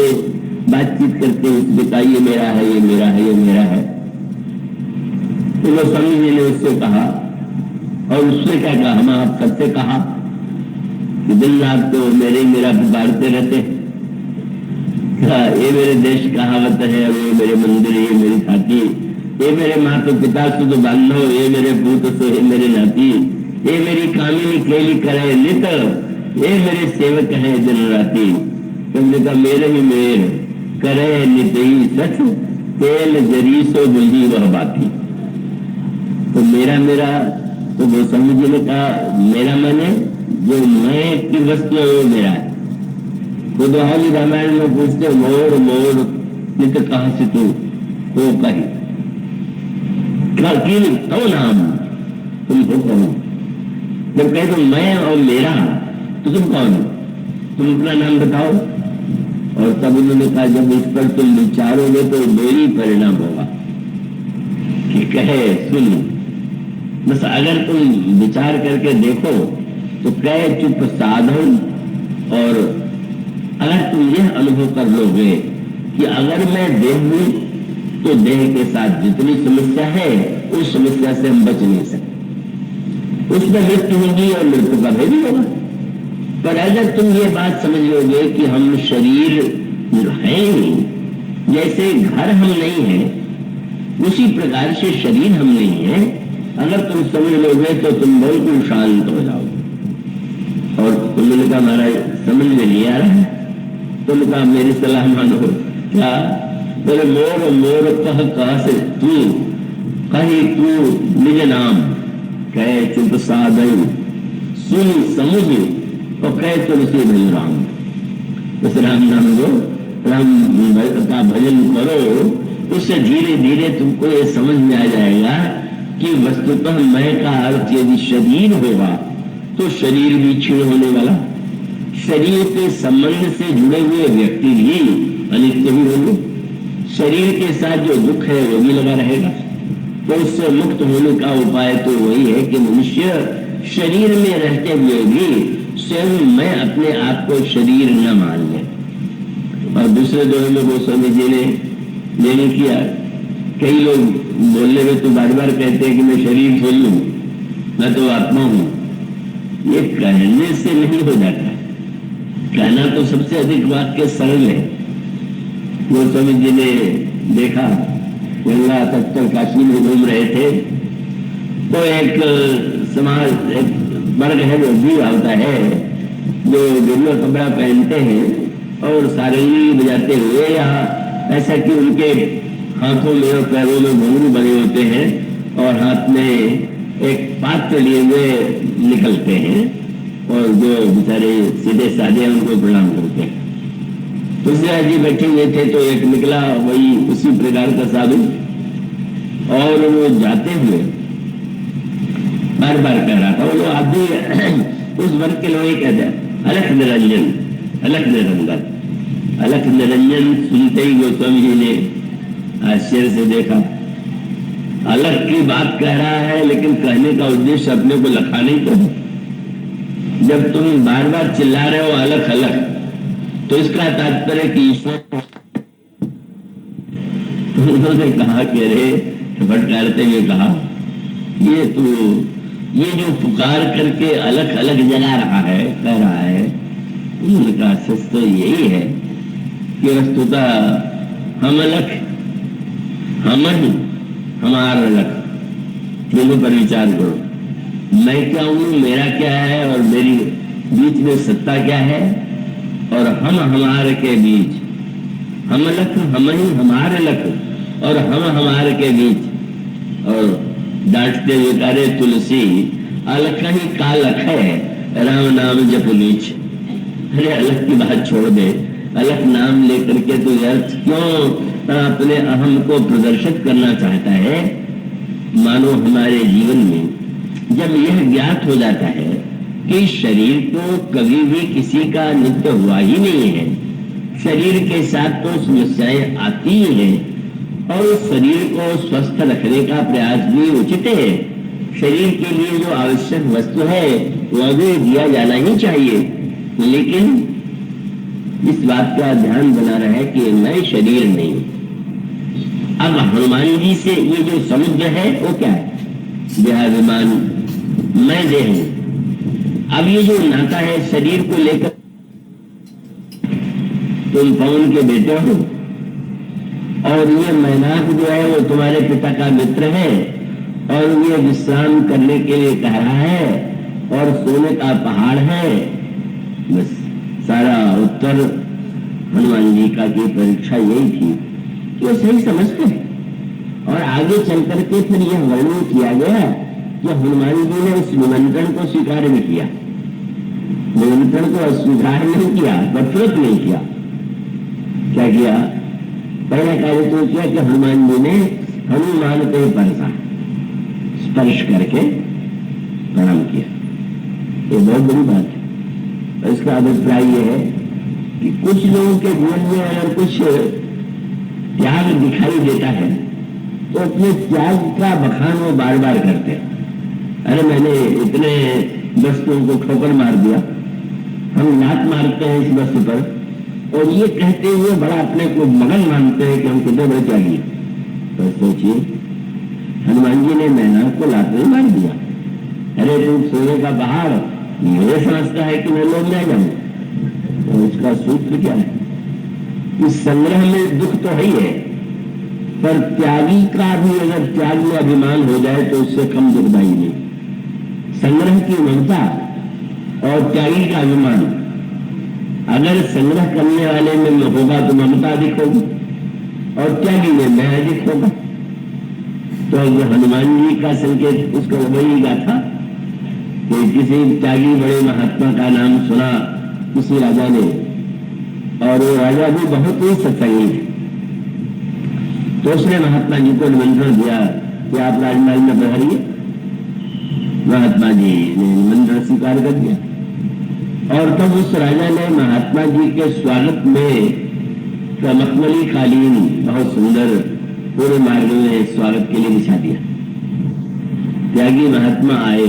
बातचीत करते हुए बताइए ये मेरा है, ये मेरा है, ये मेरा है। तो गोस्वामी जी ने उससे कहा और उसने क्या कहा, हम आप सबसे कहा कि दिन रात तो मेरा पुकारते रहते, ये मेरे देश कहावत है, ये मेरे मंदिर, ये मेरी खाती, ये मेरे माता पिता सुध बांधो, ये मेरे पूत सो ये मेरे नाती, ये मेरी कामिनी केली करे नित, ये मेरे सेवक है दिन राती। तुमने कहा मेरे ही मेर करे नित ही सच, तेल जरी सो बुझी वह बाती। तो मेरा मेरा तो गोस्वामी जी ने कहा मेरा माने जो मैं की वस्तु है वो मेरा है। वो दोहाई रामायण में पूछते मोर मोर नित कहां से तू हो कही तो नाम तुम तो कौन? जब कहे तो मैं और मेरा तो तुम कौन हो, तुम अपना नाम बताओ। और तब उन्होंने कहा जब इस पर तुम विचारोगे तो दो ही परिणाम होगा कि कहे सुन बस अगर तुम विचार करके देखो तो कह चुप साधन, और अगर तुम यह अनुभव कर लोगे कि अगर मैं देह हूं तो देह के साथ जितनी समस्या है उस समस्या से हम बच नहीं सकते, उसमें मृत्यु होगी और मृत्यु का भय भी होगा। पर अगर तुम ये बात समझ लोगे कि हम शरीर है ही, जैसे घर हम नहीं है उसी प्रकार से शरीर हम नहीं है, अगर तुम समझ लोगे तो तुम बिल्कुल शांत हो जाओगे। और तुमने कहा महाराज समझ में नहीं आ रहा है, तुमने कहा मेरी सलाह मानो। क्या बोले? मोर मोर कह से तू कही तू निज नाम, कहे चुप साधन सुन समुझ, और कहे तुलसी भज राम। उस राम नाम लो, राम का भजन करो, उससे धीरे धीरे तुमको ये समझ में आ जाएगा कि वस्तुतः मैं का अर्थ यदि शरीर होगा तो शरीर भी क्षीण होने वाला, शरीर के संबंध से जुड़े हुए व्यक्ति भी अनित्य भी होंगे, शरीर के साथ जो दुख है वो भी लगा रहेगा। तो उससे मुक्त होने का उपाय तो वही है कि मनुष्य शरीर में रहते हुए भी स्वयं मैं अपने आप को शरीर न मान ले। और दूसरे दोहे में गोस्वामी जी ने ये नहीं किया। कई लोग बोलने में तो बार बार कहते हैं कि मैं शरीर थोड़ी हूं, मैं तो आत्मा हूं। ये कहने से नहीं हो जाता, कहना तो सबसे अधिक वाक्य सरल है। गोस्वामी जी ने देखा, गंगा तट पर काशी में घूम रहे थे तो एक समाज एक वर्ग है जो भी आता है, जो गिरवा कपड़ा पहनते हैं और सारंगी बजाते हुए, या ऐसा कि उनके हाथों में और पैरों में घुंघरू बने होते हैं और हाथ में एक पात्र लिए हुए निकलते हैं, और जो बेचारे सीधे साधे उनको प्रणाम करते हैं। तुलसीदास जी बैठे हुए थे तो एक निकला वही उसी प्रकार का साधु, और वो जाते हुए बार बार कह रहा था, वो लोग आप भी उस वर्ग के लोग ही कहते हैं अलख निरंजन, अलख निरंजन, अलख निरंजन। सुनते ही गोस्वामी जी ने आश्चर्य से देखा, अलख की बात कह रहा है लेकिन कहने का उद्देश्य अपने को लखा नहीं तो। जब तुम बार बार चिल्ला रहे हो अलख अलख, तो इसका तात्पर्य कि ईश्वर, उन्होंने कहा कि अरे फटकारते हुए कहा, ये जो पुकार करके अलग अलग जला रहा है, कह रहा है, उनका सच तो यही है कि वस्तुतः हम अलग, हम ही हमारा अलग। दोनों पर विचार करो, मैं क्या हूं, मेरा क्या है और मेरी बीच में सत्ता क्या है, और हम हमारे के बीच, हम अलग, हम ही हमारे अलग, और हम हमारे के बीच। और डांटते हुए कह रहे तुलसी अलख ही कालख है, राम नाम जप नीच। अरे अलग की बात छोड़ दे, अलग नाम लेकर के तो अर्थ क्यों अपने अहम को प्रदर्शित करना चाहता है। मानो हमारे जीवन में जब यह ज्ञात हो जाता है कि शरीर तो कभी भी किसी का नित्य हुआ ही नहीं है, शरीर के साथ तो समस्याएं आती ही हैं, और उस शरीर को स्वस्थ रखने का प्रयास भी उचित है। शरीर के लिए जो आवश्यक वस्तु है वह भी दिया जाना ही चाहिए, लेकिन इस बात का ध्यान बना रहे कि मैं शरीर नहीं। अब हनुमान जी से ये जो समुद्र है वो क्या है? देहाभिमान, मैं देह हूं। अब ये जो नाता है शरीर को लेकर, तुम पवन के बेटे हो, और ये मैनाक जो है वो तुम्हारे पिता का मित्र है, और ये विश्राम करने के लिए कह रहा है, और सोने का पहाड़ है। बस सारा उत्तर हनुमान जी का की परीक्षा यही थी कि वो सही समझते हैं। और आगे चल करके फिर यह वर्णन किया गया कि हनुमान जी ने उस निमंत्रण को स्वीकार नहीं किया, निमंत्रण को अस्वीकार नहीं किया, प्रफुल्लित नहीं किया। क्या किया? पहला कार्य तो किया कि हनुमान जी ने हनुमान पे परसा, स्पर्श करके प्रणाम किया। ये बहुत बड़ी बात है। और इसका अभिप्राय यह है कि कुछ लोगों के जीवन में अगर कुछ त्याग दिखाई देता है तो अपने त्याग का बखान वो बार बार करते हैं। अरे मैंने इतने वस्तुओं को ठोकर मार दिया, हम लात मारते हैं इस वस्तु पर, और ये कहते हुए बड़ा अपने को मगन मानते हैं कि हम कितने बड़े त्यागी। तो सोचिए, हनुमान जी ने मेंढक को लात में मार दिया। अरे तू सोने का पहाड़ मुझे समझता है कि मैं लोग ले जाऊं, तो उसका सूत्र क्या है? इस संग्रह में दुख तो ही है, पर त्यागी का भी अगर त्याग में अभिमान हो जाए तो उससे कम दुखदाई नहीं। संग्रह की ममता और त्यागी का अभिमान, अगर संग्रह करने वाले में होगा तो ममता अधिक होगी और त्यागी में मैं अधिक होगा। तो हनुमान जी का संकेत उसको वही गाथा कि किसी त्यागी बड़े महात्मा का नाम सुना किसी राजा ने, और वो राजा भी बहुत ही सत्संगी थे। तो उसने महात्मा जी को निमंत्रण दिया कि आप राजमहल में पधारिए। महात्मा जी ने निमंत्रण स्वीकार कर दिया, और तब उस राजा ने महात्मा जी के स्वागत में मखमली कालीन बहुत सुंदर पूरे मार्ग में स्वागत के लिए बिछा दिया। त्यागी महात्मा आए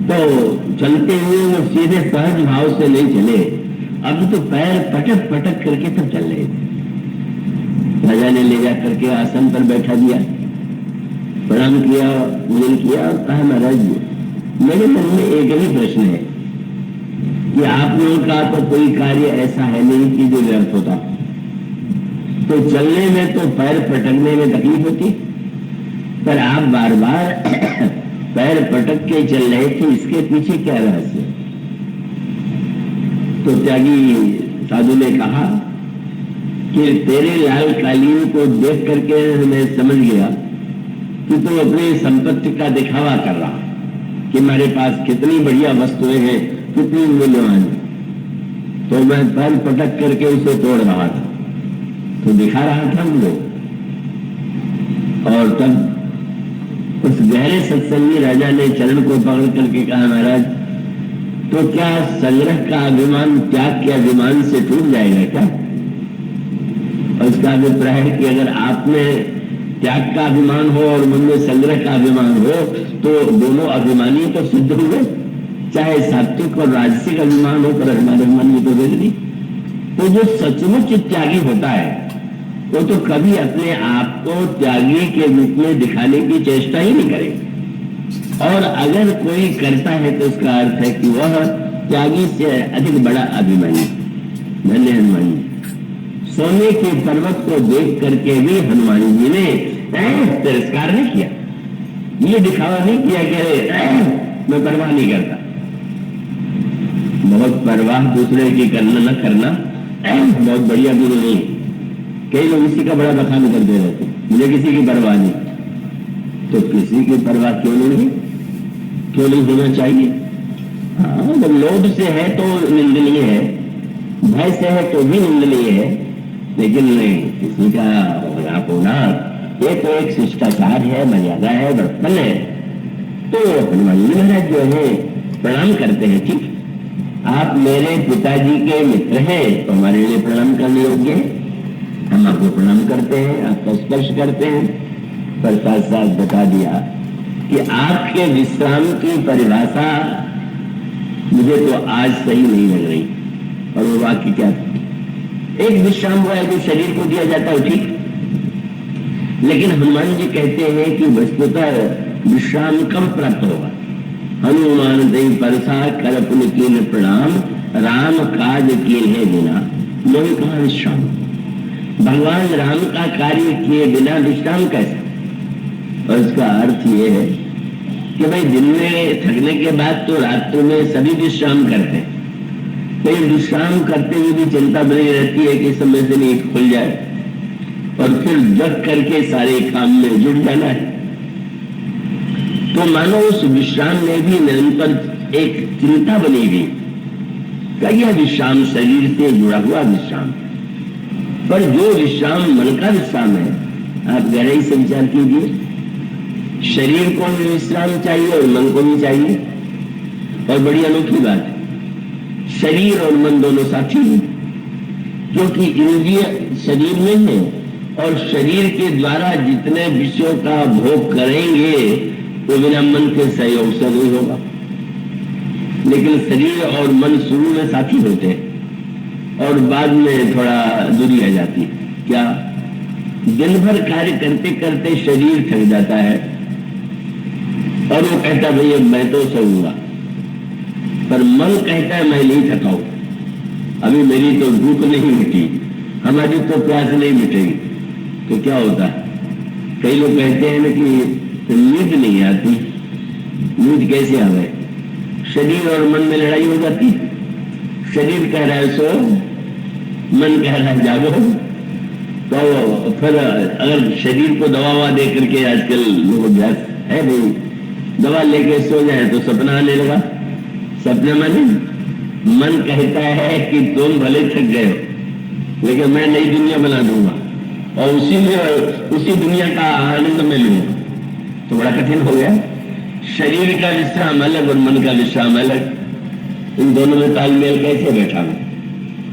तो चलते हुए वो सीधे सहज भाव से नहीं चले, अब तो पैर पटक पटक करके तब चल रहे थे। राजा ने ले जा करके आसन पर बैठा दिया, प्रणाम किया, पूजन किया और कहा, महाराज मेरे मन में एक ही प्रश्न है कि आप लोगों का तो कोई कार्य ऐसा है नहीं कि जो व्यर्थ होता, तो चलने में तो पैर पटकने में तकलीफ होती, पर आप बार बार पैर पटक के चल रहे थे, इसके पीछे क्या रहस्य? तो त्यागी साधु ने कहा कि तेरे लाल कालीन को देख करके मैं समझ गया कि तू अपनी संपत्ति का दिखावा कर रहा कि हमारे पास कितनी बढ़िया वस्तुएं हैं, कितनी मूल्यवान। तो मैं पैर पटक करके उसे तोड़ रहा था, तो दिखा रहा था मुझे। और तब उस गहरे सत्संगी राजा ने चरण को पकड़ करके कहा, महाराज तो क्या संग्रह का अभिमान त्याग के अभिमान से टूट जाएगा क्या? और इसका अभिप्राय है कि अगर आप में त्याग का अभिमान हो और मन में संग्रह का अभिमान हो तो दोनों अभिमानी तो सिद्ध हुए, चाहे सात्विक और राजसिक अभिमान हो, पर हमारे मन में तो वेद नहीं। तो जो सचमुच त्यागी होता है वो तो कभी अपने आप को त्यागी के रूप में दिखाने की चेष्टा ही नहीं करेगा, और अगर कोई करता है तो उसका अर्थ है कि वह त्यागी से अधिक बड़ा अभिमानी। धन्य हनुमान जी। सोने के पर्वत को देख करके भी हनुमान जी ने तिरस्कार नहीं किया, ये दिखावा नहीं किया कि मैं परवाह नहीं करता। बहुत परवाह दूसरे की करना न करना बहुत बढ़िया गुरु नहीं। कई लोग इसी का बड़ा बखान करते रहते, मुझे किसी की परवाह नहीं। तो किसी की परवाह क्यों नहीं, क्यों नहीं होना चाहिए? हाँ, जब लोभ से है तो निंदनीय है, भय से है तो भी निंदनीय है, लेकिन नहीं किसी का होना ये तो एक शिष्टाचार है, मर्यादा है, बर्तन है। तो हनुमान जी महाराज जो है प्रणाम करते हैं, ठीक, आप मेरे पिताजी के मित्र हैं तो हमारे लिए प्रणाम करने योग्य है, हम आपको प्रणाम करते हैं, आपका स्पर्श करते हैं। पर साथ साथ बता दिया कि आपके विश्राम की परिभाषा मुझे तो आज सही नहीं लग रही। और वो वाक्य क्या था? एक विश्राम हुआ है जो शरीर को दिया जाता है, ठीक, लेकिन हनुमान जी कहते हैं कि वस्तुतः विश्राम कब प्राप्त होगा? हनुमान दई परसा कर पुन कीन प्रणाम, राम काज कीन है बिना मोहि कहा विश्राम। भगवान राम का कार्य किए बिना विश्राम कैसे? और इसका अर्थ ये है कि भाई दिन में थकने के बाद तो रात्रि में सभी विश्राम करते हैं, तो ये विश्राम करते हुए भी चिंता बनी रहती है कि समय से नींद खुल जाए और फिर जग करके सारे काम में जुट जाना है। तो मानो उस विश्राम में भी निरंतर एक चिंता बनी हुई, क्या विश्राम शरीर से जुड़ा हुआ विश्राम, पर जो विश्राम मन का विश्राम है, आप गहराई से विचार कीजिए, शरीर को भी विश्राम चाहिए और मन को भी चाहिए। और बड़ी अनोखी बात है, शरीर और मन दोनों साथी हैं, क्योंकि इंद्रिय शरीर में है और शरीर के द्वारा जितने विषयों का भोग करेंगे वो बिना मन के सहयोग से नहीं होगा। लेकिन शरीर और मन शुरू में साथी होते हैं और बाद में थोड़ा दूरी आ जाती है। क्या? दिन भर कार्य करते करते शरीर थक जाता है और वो कहता है भाई मैं तो सोऊंगा, पर मन कहता है मैं नहीं थका हूं, अभी मेरी तो भूख नहीं मिटी, हमारी तो प्यास नहीं मिटेगी। तो क्या होता है? कई लोग कहते हैं ना कि नींद नहीं आती। नींद कैसे आ गए? शरीर और मन में लड़ाई हो जाती है। शरीर कह रहा है सो, मन कह रहा है जागो। तो फिर अगर शरीर को दवा ववा दे करके आजकल लोग अभ्यास है भाई, दवा लेके सो जाए तो सपना आने लगा। सपने माने मन कहता है कि तुम भले थक गए हो लेकिन मैं नई दुनिया बना दूंगा और उसी में उसी दुनिया का आनंद में लूंगा। तो बड़ा कठिन हो गया। शरीर का विश्राम अलग और मन का विश्राम अलग, इन दोनों में तालमेल कैसे बैठा हूं?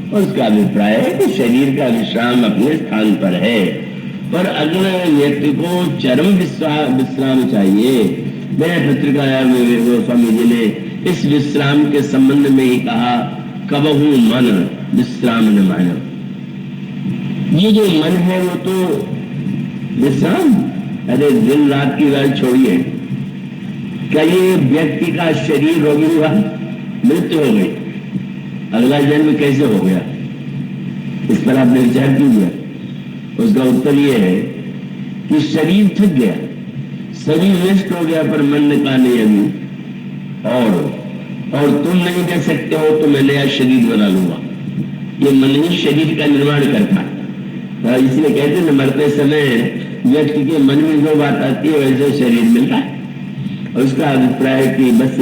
और उसका अभिप्राय है कि शरीर का विश्राम अपने स्थान पर है, पर अगले व्यक्ति को चरम विश्राम चाहिए। मेरे पत्रिका में गोस्वामी जी ने इस विश्राम के संबंध में ही कहा, कबहू मन विश्राम न मानो। ये जो मन है वो तो विश्राम, अरे दिन रात की बात छोड़िए, क्या ये व्यक्ति का शरीर रोगी हुआ, मृत्यु हो गई, अगला जन्म कैसे हो गया? इस पर आपने विचार कीजिए। उसका उत्तर ये है कि शरीर थक गया, शरीर नष्ट हो गया, पर मन ने कहा नहीं अभी और तुम नहीं दे सकते हो तो मैं नया शरीर बना लूंगा। ये मन ही शरीर का निर्माण करता है। इसलिए कहते हैं मरते समय व्यक्ति के मन में जो बात आती है वैसे शरीर मिलता है। और उसका अभिप्राय कि बस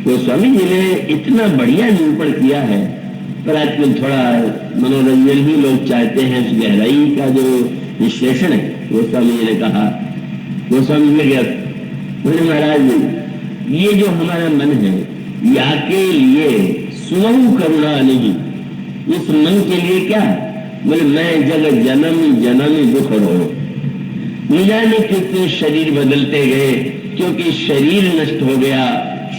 गोस्वामी जी ने इतना बढ़िया निरूपण किया है, पर आजकल थोड़ा मनोरंजन ही लोग चाहते हैं। उस गहराई का जो विश्लेषण है गोस्वामी जी ने कहा, गोस्वामी जी ने कहा बोले महाराज ये जो हमारा मन है याके लिए सुनऊ करुणा नहीं, इस मन के लिए क्या? बोले मैं जगत जन्म जन्म दुख रो, न जाने कितने शरीर बदलते गए, क्योंकि शरीर नष्ट हो गया,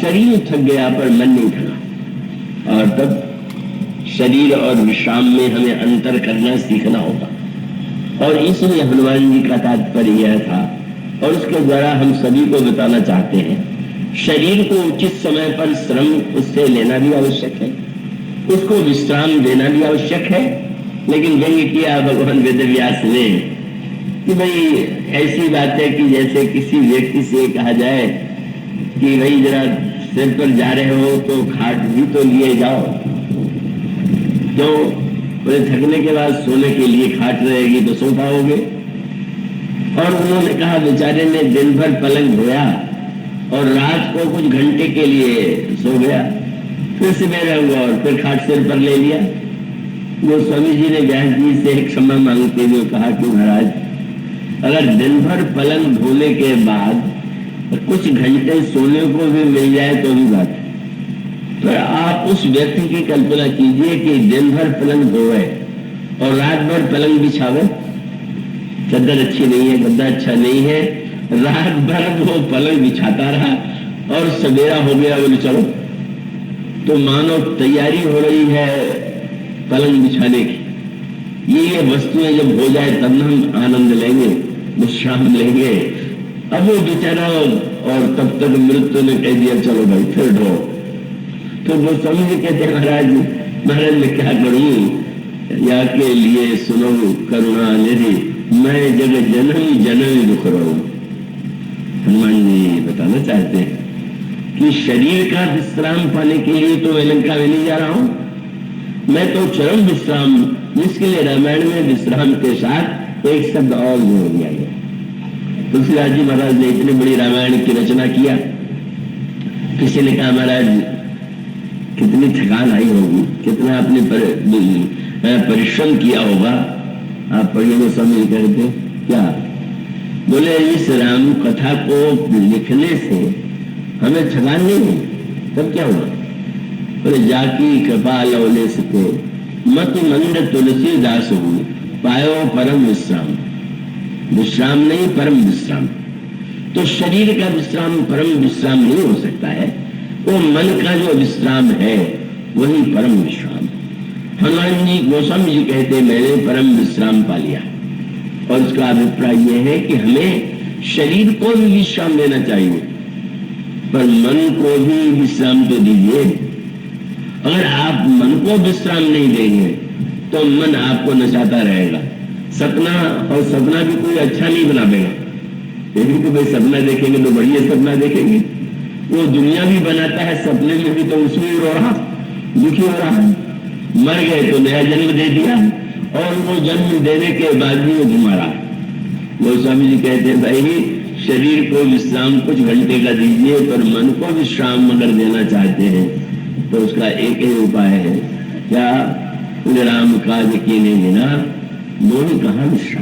शरीर थक गया पर मन नहीं थका। और तब शरीर और विश्राम में हमें अंतर करना सीखना होगा। और इसलिए हनुमान जी का तात्पर्य यह था और उसके द्वारा हम सभी को बताना चाहते हैं, शरीर को उचित समय पर श्रम उससे लेना भी आवश्यक है, उसको विश्राम देना भी आवश्यक है। लेकिन व्यंग्य किया भगवान वेदव्यास ने कि भाई ऐसी बात है कि जैसे किसी व्यक्ति से कहा जाए कि भाई जरा सिर पर जा रहे हो तो खाट भी तो लिए जाओ, क्यों? बोले थकने के बाद सोने के लिए खाट रहेगी तो सो पाओगे। और उन्होंने कहा बेचारे ने दिन भर पलंग धोया और रात को कुछ घंटे के लिए सो गया, फिर सवेरा हुआ और फिर खाट सिर पर ले लिया। गोस्वामी जी ने व्यास जी से क्षमा मांगते हुए कहा कि महाराज अगर दिन भर पलंग धोने के बाद कुछ घंटे सोने को भी मिल जाए तो भी बात है। तो आप उस व्यक्ति की कल्पना कीजिए कि दिन भर पलंग धोए और रात भर पलंग बिछावे, चादर अच्छी नहीं है, गद्दा अच्छा नहीं है, रात भर वो पलंग बिछाता रहा और सवेरा हो गया बोले चलो, तो मानो तैयारी हो रही है पलंग बिछाने की। ये वस्तुएं जब हो जाए तब हम आनंद लेंगे, विश्राम लेंगे। अब वो बेचारा और तब तक मृत्यु ने कह दिया चलो भाई फिर ढो। तो वो समझ कहते महाराज मैं क्या करूं, या के लिए सुनो करुणा निधि, मैं जगत जननी जननी दुख रहूं। हनुमान जी बताना चाहते हैं कि शरीर का विश्राम पाने के लिए तो मैं लंका में नहीं जा रहा हूं, मैं तो चरम विश्राम, जिसके लिए रामायण में विश्राम के साथ एक शब्द और जोड़ दिया गया। तुलसीदास जी महाराज ने इतनी बड़ी रामायण की रचना किया, किसी ने कहा महाराज कितनी थकान आई होगी, कितना आपने परिश्रम किया होगा, आप पढ़िए तो समझ करते क्या? बोले इस राम कथा को लिखने से हमें थकान नहीं हुई, तब क्या हुआ? बोले जाकी कृपा लौले सके मत मंद तुलसीदास हुई पायो परम विश्राम। विश्राम नहीं परम विश्राम। तो शरीर का विश्राम परम विश्राम नहीं हो सकता है, वो मन का जो विश्राम है वही परम विश्राम। हनुमान जी गोस्वामी जी कहते मैंने परम विश्राम पा लिया, और उसका अभिप्राय यह है कि हमें शरीर को भी विश्राम देना चाहिए, पर मन को भी विश्राम तो दीजिए। अगर आप मन को विश्राम नहीं देंगे तो मन आपको नचाता रहेगा। सपना, और सपना भी कोई अच्छा नहीं बना देगा। यदि तो भाई सपना देखेंगे तो बढ़िया सपना देखेंगे, वो दुनिया भी बनाता है, सपने में भी तो उसमें रो रहा, दुखी हो रहा है। मर गए तो नया जन्म दे दिया, और वो जन्म देने के बाद भी वो घुमा रहा। गोस्वामी जी कहते हैं भाई शरीर को विश्राम कुछ घंटे का दीजिए, पर मन को विश्राम अगर देना चाहते हैं तो उसका एक ही उपाय है, क्या राम काज कीने बिना मोहि कहाँ विश्राम।